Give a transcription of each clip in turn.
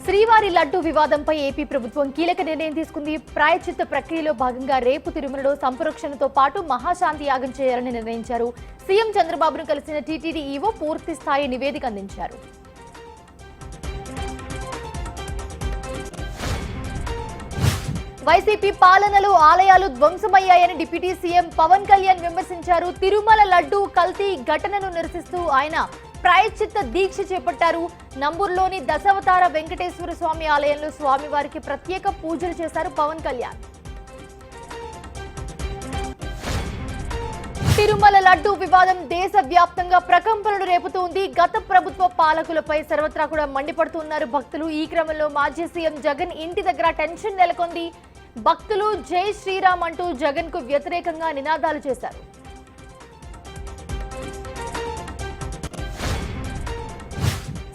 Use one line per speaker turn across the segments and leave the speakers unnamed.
శ్రీవారి లడ్డు వివాదంపై ఏపీ ప్రభుత్వం కీలక నిర్ణయం తీసుకుంది. ప్రాయశ్చిత్త ప్రక్రియలో భాగంగా రేపు తిరుమలలో సంప్రోక్షణతో పాటు మహాశాంతి యాగం చేయాలని నిర్ణయించారు. సీఎం చంద్రబాబును కలిసిన టీటీడీ ఈవో పూర్తి స్థాయి నివేదిక అందించారు. వైసీపీ పాలనలో ఆలయాలు ధ్వంసమయ్యాయని డిప్యూటీ సీఎం పవన్ కళ్యాణ్ విమర్శించారు. తిరుమల లడ్డు కల్తీ ఘటనను నిరసిస్తూ ఆయన ప్రాయశ్చిత్త దీక్ష చేపట్టారు. నంబూరులోని దశావతార వెంకటేశ్వర స్వామి ఆలయంలో స్వామివారికి ప్రత్యేక పూజలు చేశారు పవన్ కళ్యాణ్. తిరుమల లడ్డు వివాదం దేశవ్యాప్తంగా ప్రకంపనలు రేపుతోంది. గత ప్రభుత్వ పాలకులపై సర్వత్రా కూడా మండిపడుతున్నారు భక్తులు. ఈ క్రమంలో మాజీ సీఎం జగన్ ఇంటి దగ్గర టెన్షన్ నెలకొంది. భక్తులు జై శ్రీరామ్ అంటూ జగన్ కు వ్యతిరేకంగా నినాదాలు చేశారు.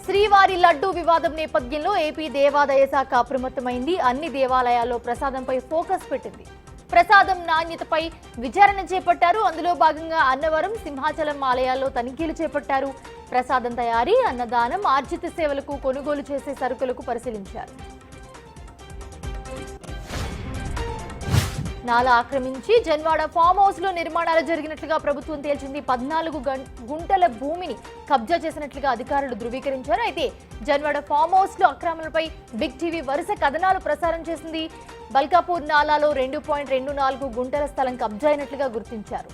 శ్రీవారి లడ్డు వివాదం నేపథ్యంలో ఏపీ దేవాదాయ శాఖ అప్రమత్తమైంది. అన్ని దేవాలయాల్లో ప్రసాదంపై ఫోకస్ పెట్టింది. ప్రసాదం నాణ్యతపై విచారణ చేపట్టారు. అందులో భాగంగా అన్నవరం, సింహాచలం ఆలయాల్లో తనిఖీలు చేపట్టారు. ప్రసాదం తయారీ, అన్నదానం, ఆర్జిత సేవలకు కొనుగోలు చేసే సరుకులకు పరిశీలించారు. నాలా ఆక్రమించి జన్వాడ ఫామ్ హౌస్ లో నిర్మాణాలు జరిగినట్లుగా ప్రభుత్వం తేల్చింది. 14 గుంటల భూమిని కబ్జా చేసినట్లుగా అధికారులు ధృవీకరించారు. అయితే జన్వాడ ఫామ్ హౌస్ లో అక్రమాలపై బిగ్ టీవీ వరుస కథనాలు ప్రసారం చేసింది. బల్కాపూర్ నాలాలో 2.24 గుంటల స్థలం కబ్జా అయినట్లుగా గుర్తించారు.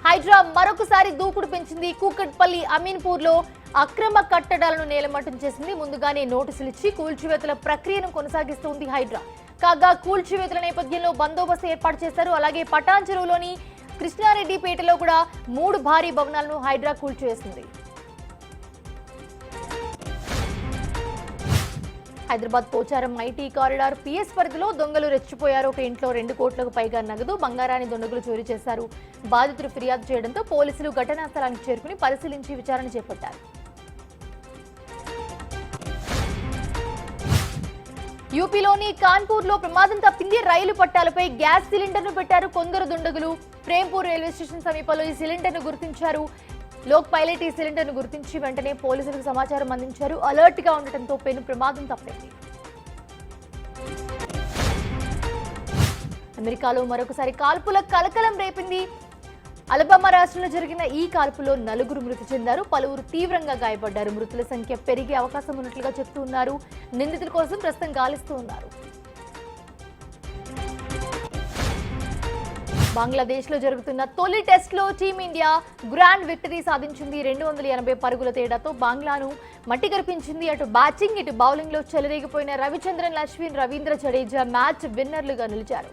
హైడ్రా మరొకసారి దూకుడు పెంచింది. కూకట్పల్లి అమీన్పూర్ లో అక్రమ కట్టడాలను నేలమట్టం చేసింది. ముందుగానే నోటీసులు ఇచ్చి కూల్చివేతల ప్రక్రియను కొనసాగిస్తోంది హైడ్రా. కాగా కూల్చివేతల నేపథ్యంలో బందోబస్తు ఏర్పాటు చేశారు. అలాగే పటాన్ చెరువులోని కృష్ణారెడ్డిపేటలో కూడా 3 భారీ భవనాలను హైడ్రా కూల్చివేసింది. Hyderabad Pocharam IT corridor PS పరిధిలో దొంగలు రెచ్చిపోయారు. ఒక ఇంట్లో 2 కోట్లకు పైగా నగదు, బంగారాన్ని దొంగలు చోరీ చేశారు. బాధితులు ఫిర్యాదు చేయడంతో పోలీసులు ఘటనా స్థలానికి చేరుకుని పరిశీలించి విచారణ చేపట్టారు. యూపీలోని కాన్పూర్ లో ప్రమాదం తప్పింది. రైలు పట్టాలపై గ్యాస్ సిలిండర్ ను పెట్టారు కొందరు దుండగులు. ప్రేంపూర్ రైల్వే స్టేషన్ సమీపంలో ఈ సిలిండర్ ను గుర్తించారు. లోక్ పైలట్ ఈ సిలిండర్ ను గుర్తించి వెంటనే పోలీసులకు సమాచారం అందించారు. అలర్ట్ గా ఉండటంతో పెను ప్రమాదం తప్పింది. అమెరికాలో మరొకసారి కాల్పుల కలకలం రేపింది. అలబామా రాష్ట్రంలో జరిగిన ఈ కాల్పులో 4 మృతి చెందారు. పలువురు తీవ్రంగా గాయపడ్డారు. మృతుల సంఖ్య పెరిగే అవకాశం ఉన్నట్లుగా చెప్తున్నారు. నిందితుల కోసం ప్రస్తుతం గాలిస్తూ ఉన్నారు. బంగ్లాదేశ్ లో జరుగుతున్న తొలి టెస్ట్ లో టీమిండియా గ్రాండ్ విక్టరీ సాధించింది. 280 పరుగుల తేడాతో బంగ్లాను మట్టి కరిపించింది. అటు బ్యాటింగ్, ఇటు బౌలింగ్ లో చెలరేగిపోయిన రవిచంద్రన్, అశ్విన్, రవీంద్ర జడేజా మ్యాచ్ విన్నర్లుగా నిలిచారు.